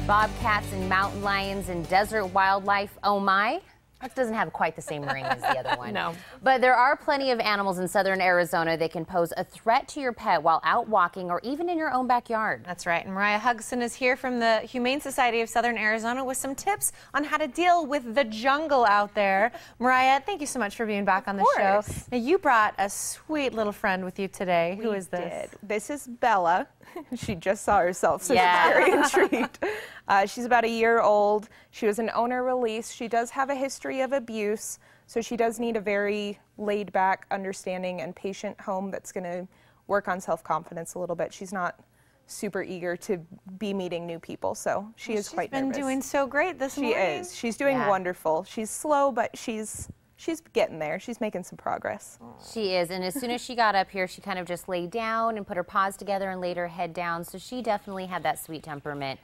Bobcats and mountain lions and desert wildlife. Oh my. That doesn't have quite the same ring as the other one. No. But there are plenty of animals in southern Arizona that can pose a threat to your pet while out walking or even in your own backyard. That's right. And Mariah Hugson is here from the Humane Society of Southern Arizona with some tips on how to deal with the jungle out there. Mariah, thank you so much for being back on the show. Now, you brought a sweet little friend with you today. Who is this? This is Bella. She just saw herself, so she's very intrigued. She's about a year old. She was an owner release. She does have a history of abuse, so she does need a very laid-back, understanding, and patient home that's going to work on self-confidence a little bit. She's not super eager to be meeting new people, so she is quite nervous. She's been doing so great this morning. She is. She's doing wonderful. She's slow, but she's getting there. She's making some progress. She is, and as soon as she got up here, she kind of just laid down and put her paws together and laid her head down, so she definitely had that sweet temperament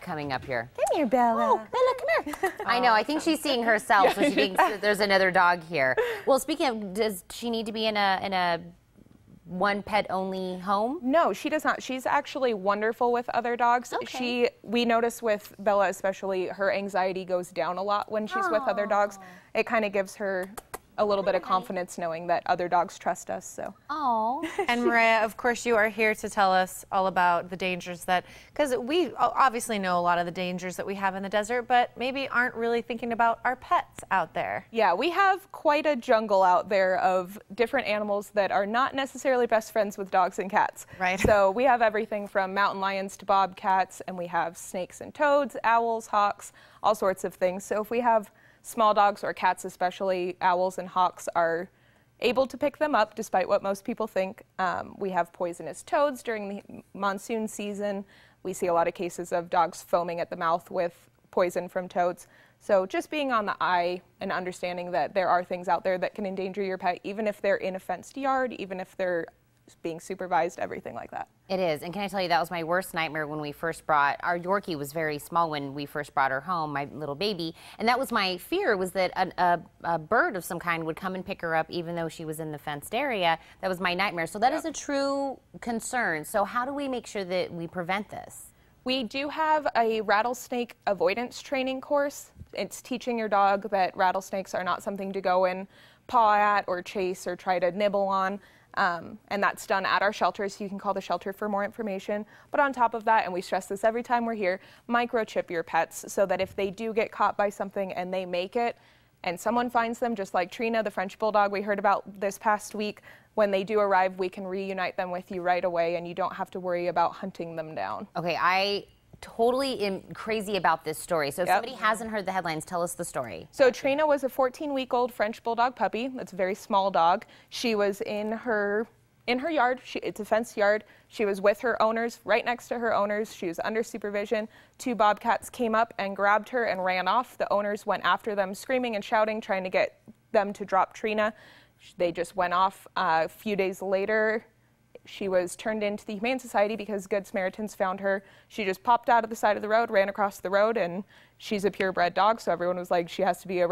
coming up here. Come here, Bella. Oh, Bella, come here. I know, I think she's seeing herself, so she thinks that there's another dog here. Well, speaking of, does she need to be in a one pet only home? No, she does not. She's actually wonderful with other dogs. Okay. We notice with Bella especially, her anxiety goes down a lot when she's with other dogs. It kind of gives her a little bit of confidence knowing that other dogs trust us. So. Oh. And Mariah, of course, you are here to tell us all about the dangers that, because we obviously know a lot of the dangers that we have in the desert, but maybe aren't really thinking about our pets out there. Yeah, we have quite a jungle out there of different animals that are not necessarily best friends with dogs and cats. Right. So we have everything from mountain lions to bobcats, and we have snakes and toads, owls, hawks, all sorts of things. So if we have small dogs or cats especially, owls and hawks are able to pick them up despite what most people think. We have poisonous toads during the monsoon season. We see a lot of cases of dogs foaming at the mouth with poison from toads. So just being on the eye and understanding that there are things out there that can endanger your pet, even if they're in a fenced yard, even if they're being supervised, everything like that. It is, and can I tell you, that was my worst nightmare when we first brought, our Yorkie was very small when we first brought her home, my little baby, and that was my fear, was that a bird of some kind would come and pick her up even though she was in the fenced area. That was my nightmare, so that is a true concern. So how do we make sure that we prevent this? We do have a rattlesnake avoidance training course. It's teaching your dog that rattlesnakes are not something to go and paw at or chase or try to nibble on. And that's done at our shelter, so you can call the shelter for more information. But on top of that, and we stress this every time we're here, microchip your pets so that if they do get caught by something and they make it, and someone finds them, just like Trina, the French Bulldog we heard about this past week, when they do arrive, we can reunite them with you right away, and you don't have to worry about hunting them down. Okay, I totally am crazy about this story. So if somebody hasn't heard the headlines, tell us the story. So Trina was a 14-week-old French Bulldog puppy. That's a very small dog. She was in her yard. It's a fenced yard. She was with her owners, right next to her owners. She was under supervision. Two bobcats came up and grabbed her and ran off. The owners went after them, screaming and shouting, trying to get them to drop Trina. They just went off. A few days later, she was turned into the Humane Society because Good Samaritans found her. She just popped out of the side of the road, ran across the road, and she's a purebred dog, so everyone was like, she has to be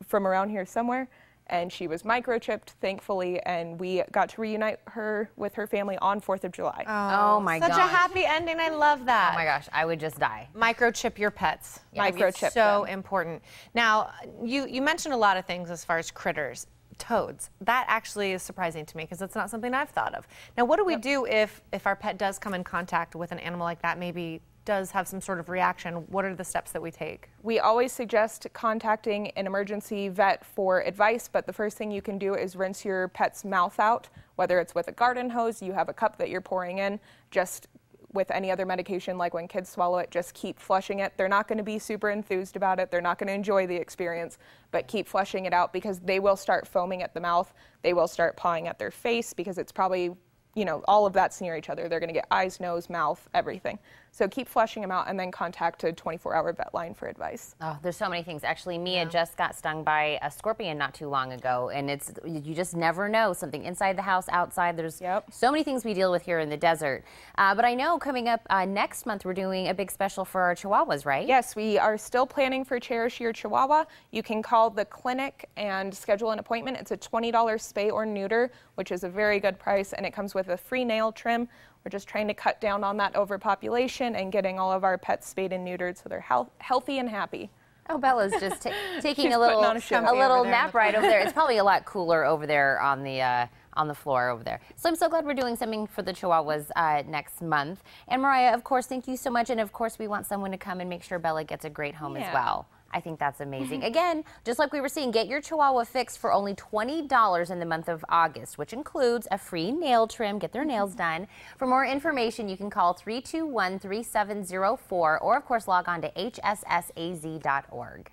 from around here somewhere. And she was microchipped, thankfully, and we got to reunite her with her family on 4th of July. Oh my gosh. Such a happy ending. I love that. Oh my gosh, I would just die. Microchip your pets. Yeah. Microchip so them. important. Now, you mentioned a lot of things as far as critters. Toads. That actually is surprising to me because it's not something I've thought of. Now, what do we do if our pet does come in contact with an animal like that, maybe does have some sort of reaction? What are the steps that we take? We always suggest contacting an emergency vet for advice, but the first thing you can do is rinse your pet's mouth out, whether it's with a garden hose, you have a cup that you're pouring in, just with any other medication, like when kids swallow it, just keep flushing it. They're not going to be super enthused about it. They're not going to enjoy the experience, but keep flushing it out because they will start foaming at the mouth. They will start pawing at their face because it's probably, you know, all of that's near each other. They're going to get eyes, nose, mouth, everything. So keep flushing them out and then contact a 24-hour vet line for advice. Oh, there's so many things. Actually, Mia just got stung by a scorpion not too long ago, and you just never know. Something inside the house, outside. There's so many things we deal with here in the desert. But I know coming up next month, we're doing a big special for our Chihuahuas, right? Yes, we are still planning for Cherish Your Chihuahua. You can call the clinic and schedule an appointment. It's a $20 spay or neuter, which is a very good price, and it comes with a free nail trim. We're just trying to cut down on that overpopulation and getting all of our pets spayed and neutered so they're healthy and happy. Oh, Bella's just taking She's a little putting on a show. nap right over there. It's probably a lot cooler over there on the floor over there. So I'm so glad we're doing something for the Chihuahuas next month. And Mariah, of course, thank you so much. And of course, we want someone to come and make sure Bella gets a great home as well. I think that's amazing. Again, just like we were seeing, get your Chihuahua fixed for only $20 in the month of August, which includes a free nail trim. Get their nails done. For more information, you can call 321-3704 or, of course, log on to hssaz.org.